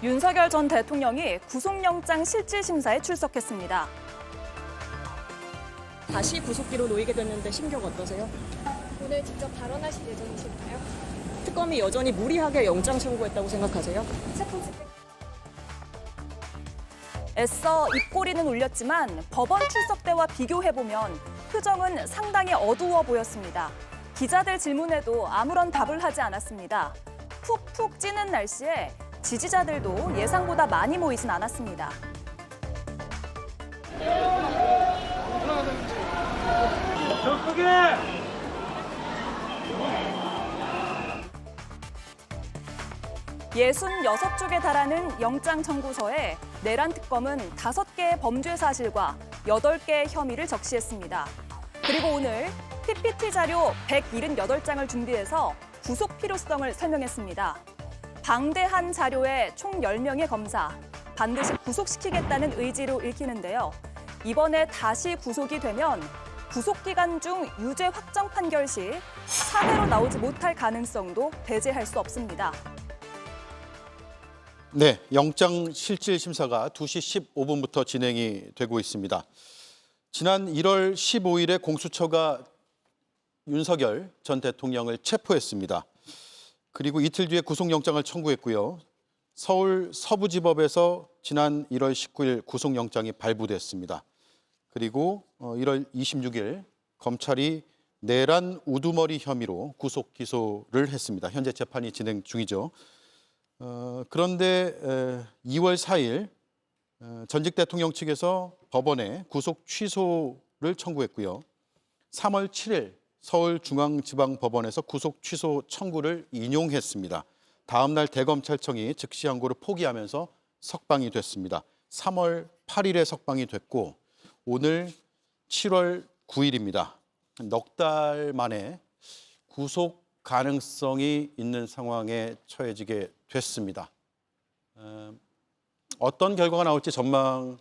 윤석열 전 대통령이 구속영장 실질심사에 출석했습니다. 다시 구속기로 놓이게 됐는데 심경 어떠세요? 오늘 직접 발언하실 예정이신가요? 특검이 여전히 무리하게 영장 청구했다고 생각하세요? 애써 입꼬리는 울렸지만 법원 출석 때와 비교해보면 표정은 상당히 어두워 보였습니다. 기자들 질문에도 아무런 답을 하지 않았습니다. 푹푹 찌는 날씨에 지지자들도 예상보다 많이 모이진 않았습니다. 예순여섯 쪽에 달하는 영장 청구서에 내란 특검은 5개의 범죄 사실과 8개의 혐의를 적시했습니다. 그리고 오늘 PPT 자료 178장을 준비해서 구속 필요성을 설명했습니다. 방대한 자료에 총 10명의 검사, 반드시 구속시키겠다는 의지로 읽히는데요. 이번에 다시 구속이 되면 구속기간 중 유죄 확정 판결 시 사회로 나오지 못할 가능성도 배제할 수 없습니다. 네, 영장 실질 심사가 2시 15분부터 진행이 되고 있습니다. 지난 1월 15일에 공수처가 윤석열 전 대통령을 체포했습니다. 그리고 이틀 뒤에 구속영장을 청구했고요. 서울 서부지법에서 지난 1월 19일 구속영장이 발부됐습니다. 그리고 1월 26일 검찰이 내란 우두머리 혐의로 구속 기소를 했습니다. 현재 재판이 진행 중이죠. 그런데 2월 4일 전직 대통령 측에서 법원에 구속 취소를 청구했고요. 3월 7일 서울중앙지방법원에서 구속 취소 청구를 인용했습니다. 다음 날 대검찰청이 즉시 항고를 포기하면서 석방이 됐습니다. 3월 8일에 석방이 됐고 오늘 7월 9일입니다. 넉 달 만에 구속 가능성이 있는 상황에 처해지게 됐습니다. 어떤 결과가 나올지 전망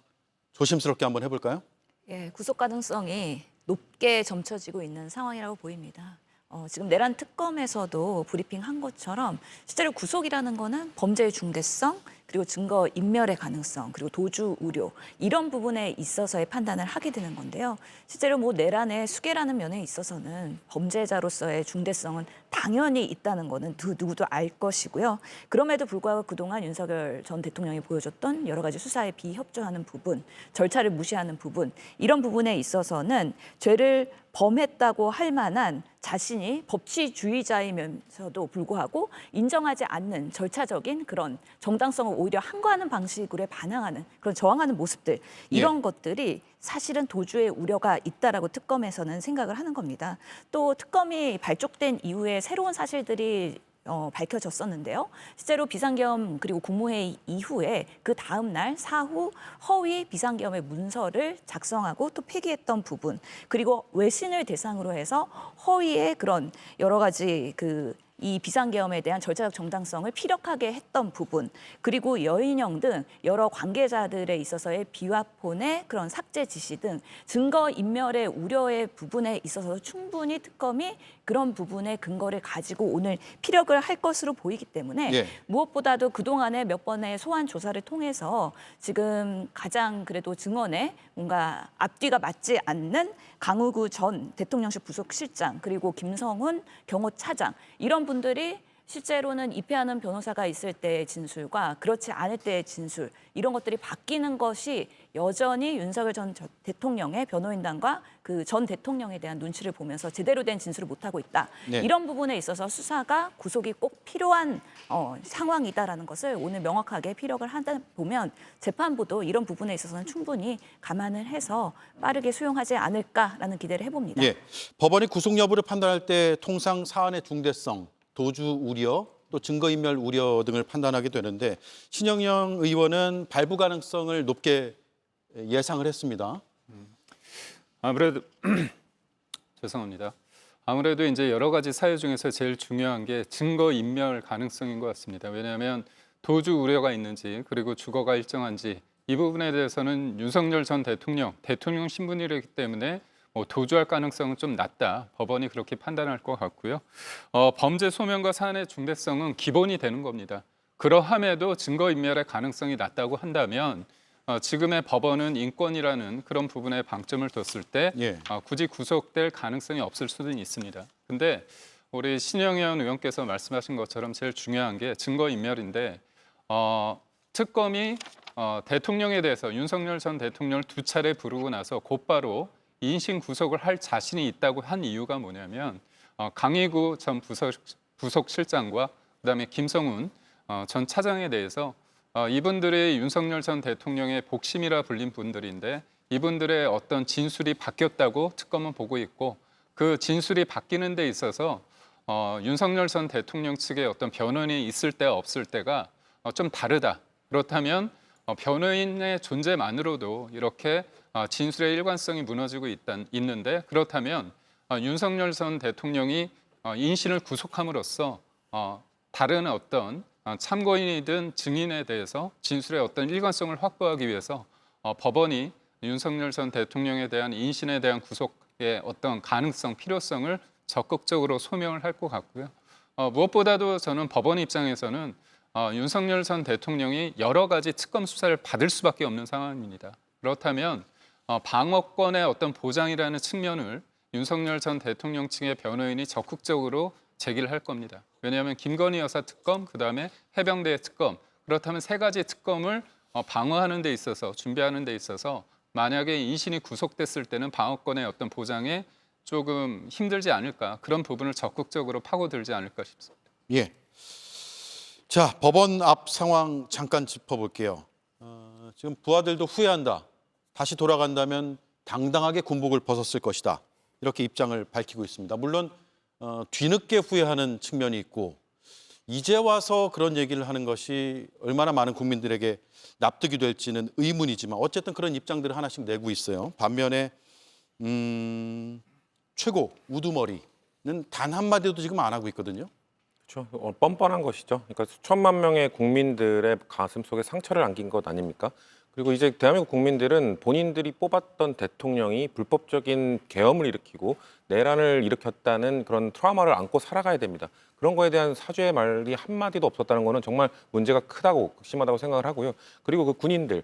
조심스럽게 한번 해볼까요? 예, 구속 가능성이 높게 점쳐지고 있는 상황이라고 보입니다. 지금 내란 특검에서도 브리핑한 것처럼 실제로 구속이라는 거는 범죄의 중대성, 그리고 증거 인멸의 가능성, 그리고 도주 우려 이런 부분에 있어서의 판단을 하게 되는 건데요. 실제로 내란의 수괴라는 면에 있어서는 범죄자로서의 중대성은 당연히 있다는 거는 누구도 알 것이고요. 그럼에도 불구하고 그동안 윤석열 전 대통령이 보여줬던 여러 가지 수사에 비협조하는 부분, 절차를 무시하는 부분, 이런 부분에 있어서는 죄를 범했다고 할 만한 자신이 법치주의자이면서도 불구하고 인정하지 않는 절차적인 그런 정당성을 오히려 항거하는 방식으로 반항하는 그런 저항하는 모습들, 이런 것들이 사실은 도주의 우려가 있다라고 특검에서는 생각을 하는 겁니다. 또 특검이 발족된 이후에 새로운 사실들이 밝혀졌었는데요. 실제로 비상계엄 그리고 국무회의 이후에 그 다음 날 사후 허위 비상계엄의 문서를 작성하고 또 폐기했던 부분, 그리고 외신을 대상으로 해서 허위의 그런 여러 가지 이 비상계엄에 대한 절차적 정당성을 피력하게 했던 부분, 그리고 여인형 등 여러 관계자들에 있어서의 비화폰의 그런 삭제 지시 등 증거 인멸의 우려의 부분에 있어서 충분히 특검이 그런 부분의 근거를 가지고 오늘 피력을 할 것으로 보이기 때문에 무엇보다도 그동안의 몇 번의 소환 조사를 통해서 지금 가장 그래도 증언에 뭔가 앞뒤가 맞지 않는 강우구 전 대통령실 부속실장, 그리고 김성훈 경호차장, 이런 분들이 실제로는 입회하는 변호사가 있을 때의 진술과 그렇지 않을 때의 진술, 이런 것들이 바뀌는 것이 여전히 윤석열 전 대통령의 변호인단과 그 전 대통령에 대한 눈치를 보면서 제대로 된 진술을 못하고 있다. 이런 부분에 있어서 수사가 구속이 꼭 필요한 상황이다라는 것을 오늘 명확하게 피력을 하다 보면 재판부도 이런 부분에 있어서는 충분히 감안을 해서 빠르게 수용하지 않을까라는 기대를 해봅니다. 법원이 구속 여부를 판단할 때 통상 사안의 중대성, 도주 우려, 또 증거인멸 우려 등을 판단하게 되는데 신영영 의원은 발부 가능성을 높게 예상을 했습니다. 아무래도 죄송합니다. 아무래도 이제 여러 가지 사유 중에서 제일 중요한 게 증거인멸 가능성인 것 같습니다. 왜냐하면 도주 우려가 있는지 그리고 주거가 일정한지 이 부분에 대해서는 윤석열 전 대통령 신분이기 때문에 도주할 가능성은 좀 낮다. 법원이 그렇게 판단할 것 같고요. 범죄 소명과 사안의 중대성은 기본이 되는 겁니다. 그러함에도 증거인멸의 가능성이 낮다고 한다면 지금의 법원은 인권이라는 그런 부분에 방점을 뒀을 때 예. 굳이 구속될 가능성이 없을 수는 있습니다. 근데 우리 신영현 의원께서 말씀하신 것처럼 제일 중요한 게 증거인멸인데 특검이 대통령에 대해서 윤석열 전 대통령을 2차례 부르고 나서 곧바로 인신 구속을 할 자신이 있다고 한 이유가 뭐냐면 강희구 전 부속실장과 그다음에 김성훈 전 차장에 대해서 이분들이 윤석열 전 대통령의 복심이라 불린 분들인데 이분들의 어떤 진술이 바뀌었다고 특검은 보고 있고 그 진술이 바뀌는 데 있어서 윤석열 전 대통령 측의 어떤 변호인이 있을 때와 없을 때가 좀 다르다. 그렇다면 변호인의 존재만으로도 이렇게 진술의 일관성이 무너지고 있는데 그렇다면 윤석열 전 대통령이 인신을 구속함으로써 다른 어떤 참고인이든 증인에 대해서 진술의 어떤 일관성을 확보하기 위해서 법원이 윤석열 전 대통령에 대한 인신에 대한 구속의 어떤 가능성, 필요성을 적극적으로 소명을 할 것 같고요. 무엇보다도 저는 법원 입장에서는 윤석열 전 대통령이 여러 가지 특검 수사를 받을 수밖에 없는 상황입니다. 그렇다면 방어권의 어떤 보장이라는 측면을 윤석열 전 대통령 측의 변호인이 적극적으로 제기를 할 겁니다. 왜냐하면 김건희 여사 특검, 그다음에 해병대 특검, 그렇다면 세 가지 특검을 방어하는 데 있어서 준비하는 데 있어서 만약에 인신이 구속됐을 때는 방어권의 어떤 보장에 조금 힘들지 않을까 그런 부분을 적극적으로 파고들지 않을까 싶습니다. 예. 자, 법원 앞 상황 잠깐 짚어볼게요. 지금 부하들도 후회한다. 다시 돌아간다면 당당하게 군복을 벗었을 것이다. 이렇게 입장을 밝히고 있습니다. 물론 뒤늦게 후회하는 측면이 있고 이제 와서 그런 얘기를 하는 것이 얼마나 많은 국민들에게 납득이 될지는 의문이지만 어쨌든 그런 입장들을 하나씩 내고 있어요. 반면에 최고 우두머리는 단 한마디도 지금 안 하고 있거든요. 그렇죠. 뻔뻔한 것이죠. 그러니까 수천만 명의 국민들의 가슴 속에 상처를 안긴 것 아닙니까? 그리고 이제 대한민국 국민들은 본인들이 뽑았던 대통령이 불법적인 계엄을 일으키고 내란을 일으켰다는 그런 트라우마를 안고 살아가야 됩니다. 그런 거에 대한 사죄의 말이 한마디도 없었다는 거는 정말 문제가 크다고 심하다고 생각을 하고요. 그리고 그 군인들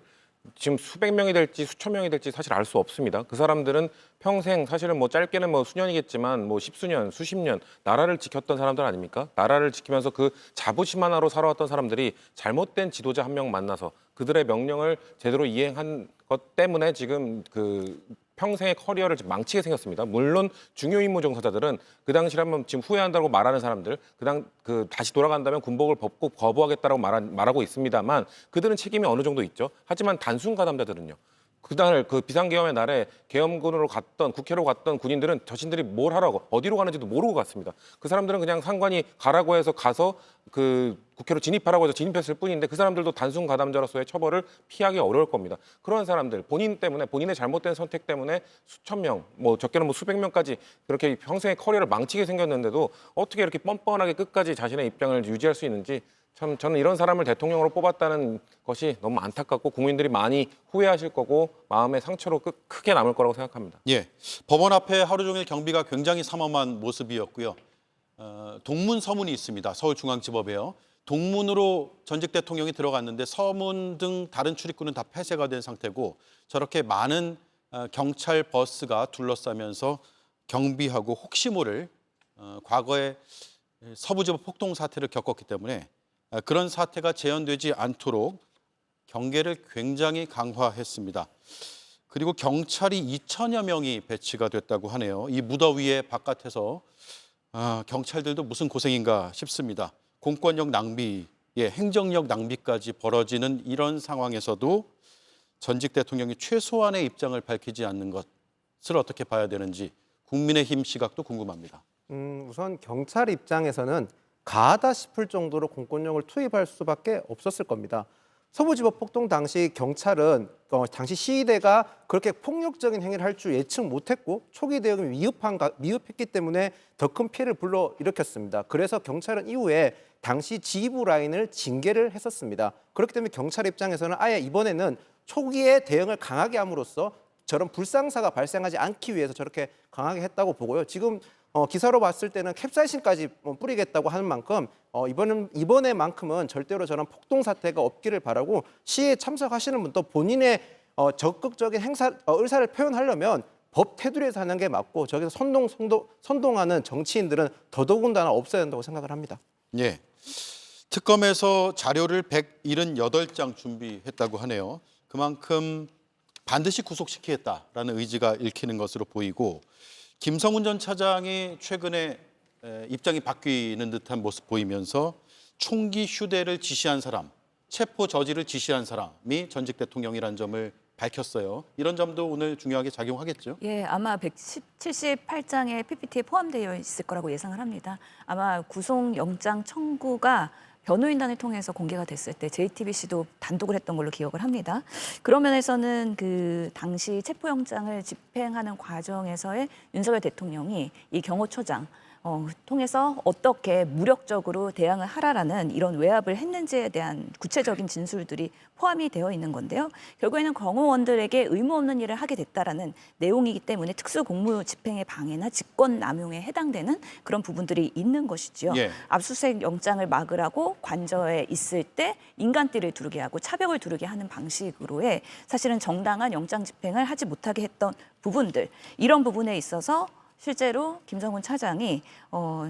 지금 수백 명이 될지 수천 명이 될지 사실 알 수 없습니다. 그 사람들은 평생 사실은 뭐 짧게는 뭐 수년이겠지만 뭐 십수년, 수십 년 나라를 지켰던 사람들 아닙니까? 나라를 지키면서 그 자부심 하나로 살아왔던 사람들이 잘못된 지도자 한 명 만나서 그들의 명령을 제대로 이행한 것 때문에 지금 그 평생의 커리어를 망치게 생겼습니다. 물론 중요 임무 종사자들은 그 당시라면 지금 후회한다고 말하는 사람들, 다시 돌아간다면 군복을 벗고 거부하겠다고 말하고 있습니다만 그들은 책임이 어느 정도 있죠. 하지만 단순 가담자들은요. 그날 그 비상계엄의 날에 계엄군으로 갔던 국회로 갔던 군인들은 자신들이 뭘 하라고 어디로 가는지도 모르고 갔습니다. 그 사람들은 그냥 상관이 가라고 해서 가서 그 국회로 진입하라고 해서 진입했을 뿐인데 그 사람들도 단순 가담자로서의 처벌을 피하기 어려울 겁니다. 그런 사람들 본인 때문에 본인의 잘못된 선택 때문에 수천 명, 뭐 적게는 뭐 수백 명까지 그렇게 평생의 커리어를 망치게 생겼는데도 어떻게 이렇게 뻔뻔하게 끝까지 자신의 입장을 유지할 수 있는지 참 저는 이런 사람을 대통령으로 뽑았다는 것이 너무 안타깝고 국민들이 많이 후회하실 거고 마음의 상처로 크게 남을 거라고 생각합니다. 예, 법원 앞에 하루 종일 경비가 굉장히 삼엄한 모습이었고요. 동문 서문이 있습니다. 서울중앙지법에요. 동문으로 전직 대통령이 들어갔는데 서문 등 다른 출입구는 다 폐쇄가 된 상태고 저렇게 많은 경찰 버스가 둘러싸면서 경비하고 혹시 모를 과거에 서부지법 폭동 사태를 겪었기 때문에 그런 사태가 재현되지 않도록 경계를 굉장히 강화했습니다. 그리고 경찰이 2천여 명이 배치가 됐다고 하네요. 이 무더위에 바깥에서 경찰들도 무슨 고생인가 싶습니다. 공권력 낭비, 행정력 낭비까지 벌어지는 이런 상황에서도 전직 대통령이 최소한의 입장을 밝히지 않는 것을 어떻게 봐야 되는지 국민의힘 시각도 궁금합니다. 우선 경찰 입장에서는 가하다 싶을 정도로 공권력을 투입할 수밖에 없었을 겁니다. 서부지법 폭동 당시 경찰은 당시 시위대가 그렇게 폭력적인 행위를 할 줄 예측 못했고 초기 대응이 미흡했기 때문에 더 큰 피해를 불러일으켰습니다. 그래서 경찰은 이후에 당시 지휘부 라인을 징계를 했었습니다. 그렇기 때문에 경찰 입장에서는 아예 이번에는 초기에 대응을 강하게 함으로써 저런 불상사가 발생하지 않기 위해서 저렇게 강하게 했다고 보고요. 지금 기사로 봤을 때는 캡사이신까지 뿌리겠다고 하는 만큼 이번에만큼은 절대로 저런 폭동 사태가 없기를 바라고 시위에 참석하시는 분도 본인의 적극적인 의사를 표현하려면 법 테두리에서 하는 게 맞고 저기서 선동하는 정치인들은 더더군다나 없어야 된다고 생각을 합니다. 예. 특검에서 자료를 178장 준비했다고 하네요. 그만큼 반드시 구속시키겠다라는 의지가 읽히는 것으로 보이고 김성훈 전 차장이 최근에 입장이 바뀌는 듯한 모습 보이면서 총기 휴대를 지시한 사람, 체포 저지를 지시한 사람이 전직 대통령이라는 점을 밝혔어요. 이런 점도 오늘 중요하게 작용하겠죠? 예, 아마 178장의 PPT에 포함되어 있을 거라고 예상을 합니다. 아마 구속영장 청구가 변호인단을 통해서 공개가 됐을 때 JTBC도 단독을 했던 걸로 기억을 합니다. 그런 면에서는 그 당시 체포영장을 집행하는 과정에서의 윤석열 대통령이 이 경호처장 통해서 어떻게 무력적으로 대항을 하라라는 이런 외압을 했는지에 대한 구체적인 진술들이 포함이 되어 있는 건데요. 결국에는 경호원들에게 의무 없는 일을 하게 됐다라는 내용이기 때문에 특수공무 집행의 방해나 직권남용에 해당되는 그런 부분들이 있는 것이지요. 예. 압수수색 영장을 막으라고 관저에 있을 때 인간띠를 두르게 하고 차벽을 두르게 하는 방식으로의 사실은 정당한 영장 집행을 하지 못하게 했던 부분들, 이런 부분에 있어서 실제로 김성훈 차장이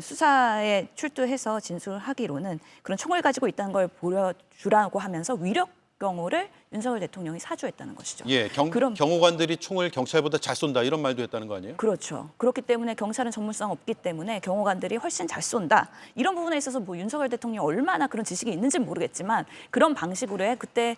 수사에 출두해서 진술하기로는 그런 총을 가지고 있다는 걸 보여주라고 하면서 위력 경호를 윤석열 대통령이 사주했다는 것이죠. 예, 경호관들이 총을 경찰보다 잘 쏜다 이런 말도 했다는 거 아니에요? 그렇죠. 그렇기 때문에 경찰은 전문성 없기 때문에 경호관들이 훨씬 잘 쏜다. 이런 부분에 있어서 뭐 윤석열 대통령이 얼마나 그런 지식이 있는지는 모르겠지만 그런 방식으로 해 그때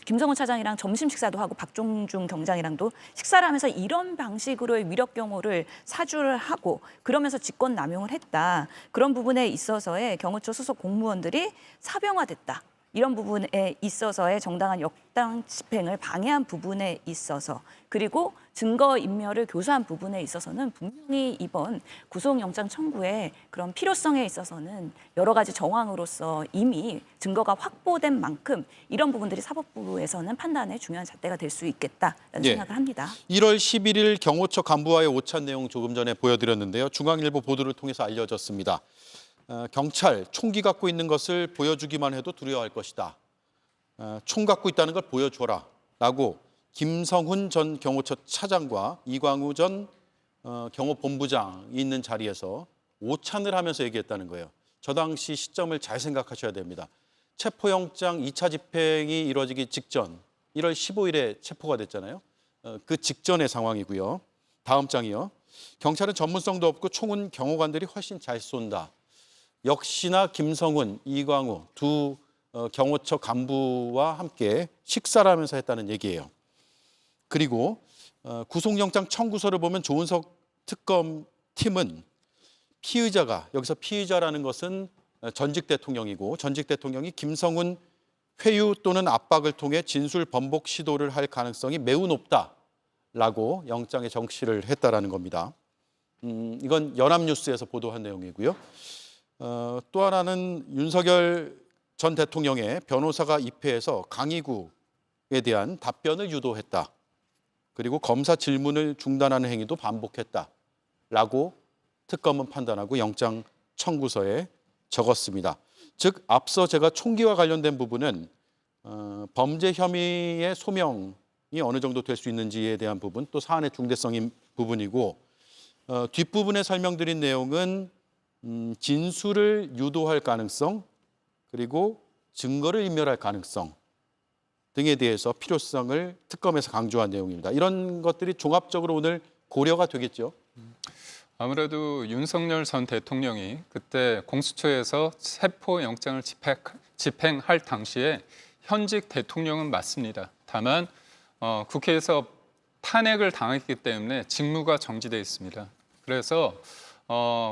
김성훈 차장이랑 점심 식사도 하고 박종중 경장이랑도 식사를 하면서 이런 방식으로의 위력 경호를 사주를 하고 그러면서 직권 남용을 했다. 그런 부분에 있어서의 경호처 소속 공무원들이 사병화됐다. 이런 부분에 있어서의 정당한 역당 집행을 방해한 부분에 있어서 그리고 증거인멸을 교사한 부분에 있어서는 분명히 이번 구속영장 청구의 그런 필요성에 있어서는 여러 가지 정황으로서 이미 증거가 확보된 만큼 이런 부분들이 사법부에서는 판단의 중요한 잣대가 될 수 있겠다라는 예. 생각을 합니다. 1월 11일 경호처 간부와의 오찬 내용 조금 전에 보여드렸는데요. 중앙일보 보도를 통해서 알려졌습니다. 경찰 총기 갖고 있는 것을 보여주기만 해도 두려워할 것이다. 총 갖고 있다는 걸 보여줘라 라고 김성훈 전 경호처 차장과 이광우 전 경호본부장이 있는 자리에서 오찬을 하면서 얘기했다는 거예요. 저 당시 시점을 잘 생각하셔야 됩니다. 체포영장 2차 집행이 이루어지기 직전 1월 15일에 체포가 됐잖아요. 그 직전의 상황이고요. 다음 장이요. 경찰은 전문성도 없고 총은 경호관들이 훨씬 잘 쏜다. 역시나 김성훈, 이광우 두 경호처 간부와 함께 식사를 하면서 했다는 얘기예요. 그리고 구속영장 청구서를 보면 조은석 특검팀은 피의자가, 여기서 피의자라는 것은 전직 대통령이고 전직 대통령이 김성훈 회유 또는 압박을 통해 진술 번복 시도를 할 가능성이 매우 높다라고 영장에 정시를 했다라는 겁니다. 이건 연합뉴스에서 보도한 내용이고요. 또 하나는 윤석열 전 대통령의 변호사가 입회해서 강의구에 대한 답변을 유도했다. 그리고 검사 질문을 중단하는 행위도 반복했다라고 특검은 판단하고 영장 청구서에 적었습니다. 즉 앞서 제가 총기와 관련된 부분은 범죄 혐의의 소명이 어느 정도 될 수 있는지에 대한 부분, 또 사안의 중대성인 부분이고 뒷부분에 설명드린 내용은 진술을 유도할 가능성 그리고 증거를 인멸할 가능성 등에 대해서 필요성을 특검에서 강조한 내용입니다. 이런 것들이 종합적으로 오늘 고려가 되겠죠. 아무래도 윤석열 전 대통령이 그때 공수처에서 체포 영장을 집행할 당시에 현직 대통령은 맞습니다. 다만 국회에서 탄핵을 당했기 때문에 직무가 정지돼 있습니다. 그래서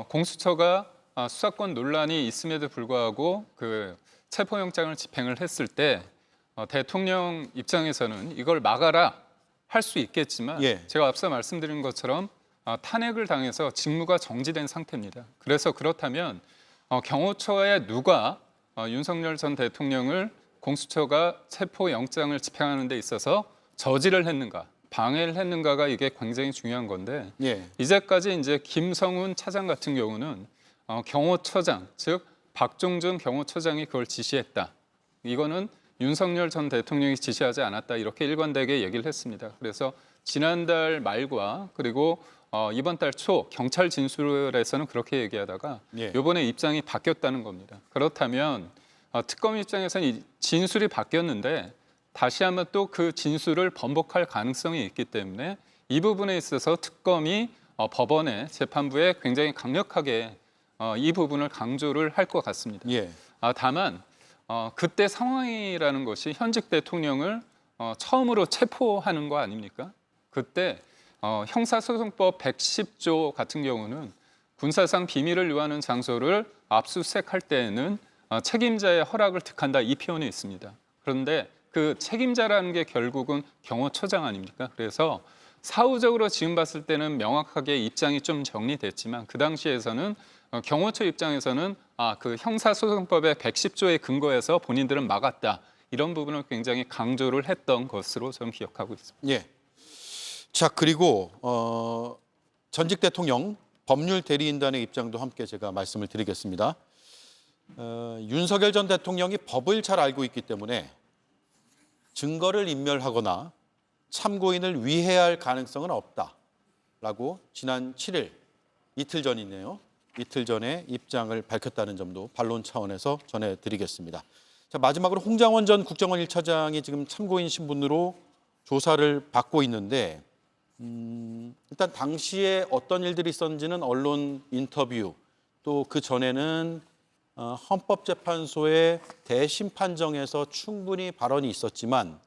공수처가 수사권 논란이 있음에도 불구하고 그 체포영장을 집행을 했을 때 대통령 입장에서는 이걸 막아라 할 수 있겠지만 예. 제가 앞서 말씀드린 것처럼 탄핵을 당해서 직무가 정지된 상태입니다. 그래서 그렇다면 경호처에 누가 윤석열 전 대통령을 공수처가 체포영장을 집행하는 데 있어서 저지를 했는가, 방해를 했는가가 이게 굉장히 중요한 건데 예. 이제까지 이제 김성훈 차장 같은 경우는 경호처장, 즉 박종준 경호처장이 그걸 지시했다. 이거는 윤석열 전 대통령이 지시하지 않았다. 이렇게 일관되게 얘기를 했습니다. 그래서 지난달 말과 그리고 이번 달 초 경찰 진술에서는 그렇게 얘기하다가 예. 이번에 입장이 바뀌었다는 겁니다. 그렇다면 특검 입장에서는 이 진술이 바뀌었는데 다시 한번 또 그 진술을 번복할 가능성이 있기 때문에 이 부분에 있어서 특검이 법원에 재판부에 굉장히 강력하게 이 부분을 강조를 할 것 같습니다. 예. 다만 그때 상황이라는 것이 현직 대통령을 처음으로 체포하는 거 아닙니까? 그때 형사소송법 110조 같은 경우는 군사상 비밀을 요하는 장소를 압수수색할 때에는 책임자의 허락을 득한다 이 표현이 있습니다. 그런데 그 책임자라는 게 결국은 경호처장 아닙니까? 그래서 사후적으로 지금 봤을 때는 명확하게 입장이 좀 정리됐지만 그 당시에서는 경호처 입장에서는 그 형사소송법의 110조에 근거해서 본인들은 막았다. 이런 부분을 굉장히 강조를 했던 것으로 저는 기억하고 있습니다. 예. 자, 그리고 전직 대통령 법률 대리인단의 입장도 함께 제가 말씀을 드리겠습니다. 윤석열 전 대통령이 법을 잘 알고 있기 때문에 증거를 인멸하거나 참고인을 위해할 가능성은 없다라고 지난 7일 이틀 전이네요. 이틀 전에 입장을 밝혔다는 점도 반론 차원에서 전해드리겠습니다. 자, 마지막으로 홍장원 전 국정원 1차장이 지금 참고인 신분으로 조사를 받고 있는데 일단 당시에 어떤 일들이 있었는지는 언론 인터뷰 또 그 전에는 헌법재판소의 대심판정에서 충분히 발언이 있었지만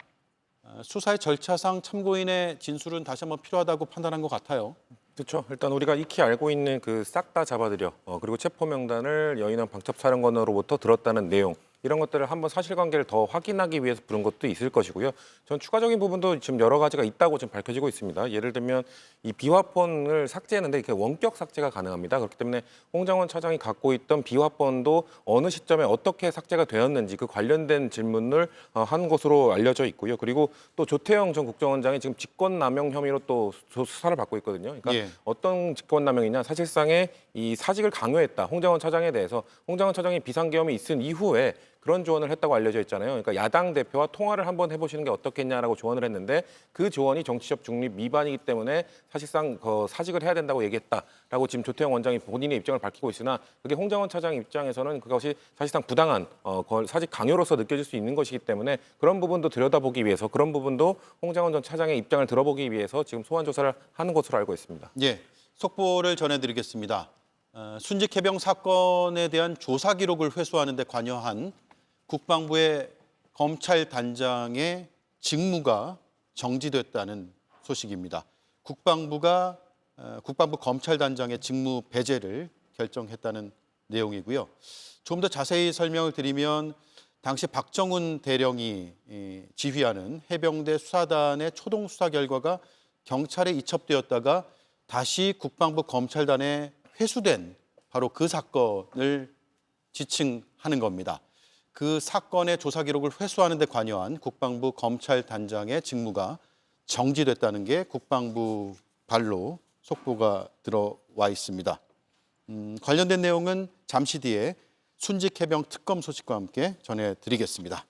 수사의 절차상 참고인의 진술은 다시 한번 필요하다고 판단한 것 같아요. 그렇죠. 일단 우리가 익히 알고 있는 그 싹 다 잡아들여 그리고 체포 명단을 여인원 방첩사령관으로부터 들었다는 내용 이런 것들을 한번 사실관계를 더 확인하기 위해서 부른 것도 있을 것이고요. 전 추가적인 부분도 지금 여러 가지가 있다고 지금 밝혀지고 있습니다. 예를 들면 이 비화폰을 삭제했는데 이렇게 원격 삭제가 가능합니다. 그렇기 때문에 홍장원 차장이 갖고 있던 비화폰도 어느 시점에 어떻게 삭제가 되었는지 그 관련된 질문을 한 것으로 알려져 있고요. 그리고 또 조태영 전 국정원장이 지금 직권남용 혐의로 또 수사를 받고 있거든요. 그러니까 예. 어떤 직권남용이냐 사실상의 이 사직을 강요했다. 홍장원 차장에 대해서 홍장원 차장이 비상계엄이 있은 이후에 그런 조언을 했다고 알려져 있잖아요. 그러니까 야당 대표와 통화를 한번 해보시는 게 어떻겠냐라고 조언을 했는데 그 조언이 정치적 중립 위반이기 때문에 사실상 사직을 해야 된다고 얘기했다라고 지금 조태영 원장이 본인의 입장을 밝히고 있으나 그게 홍장원 차장 입장에서는 그것이 사실상 부당한 사직 강요로서 느껴질 수 있는 것이기 때문에 그런 부분도 들여다보기 위해서 그런 부분도 홍장원 전 차장의 입장을 들어보기 위해서 지금 소환 조사를 하는 것으로 알고 있습니다. 예, 속보를 전해드리겠습니다. 순직 해병 사건에 대한 조사 기록을 회수하는 데 관여한 국방부의 검찰단장의 직무가 정지됐다는 소식입니다. 국방부 검찰단장의 직무 배제를 결정했다는 내용이고요. 좀 더 자세히 설명을 드리면 당시 박정훈 대령이 지휘하는 해병대 수사단의 초동 수사 결과가 경찰에 이첩되었다가 다시 국방부 검찰단에 회수된 바로 그 사건을 지칭하는 겁니다. 그 사건의 조사 기록을 회수하는 데 관여한 국방부 검찰단장의 직무가 정지됐다는 게 국방부 발로 속보가 들어와 있습니다. 관련된 내용은 잠시 뒤에 순직 해병 특검 소식과 함께 전해드리겠습니다.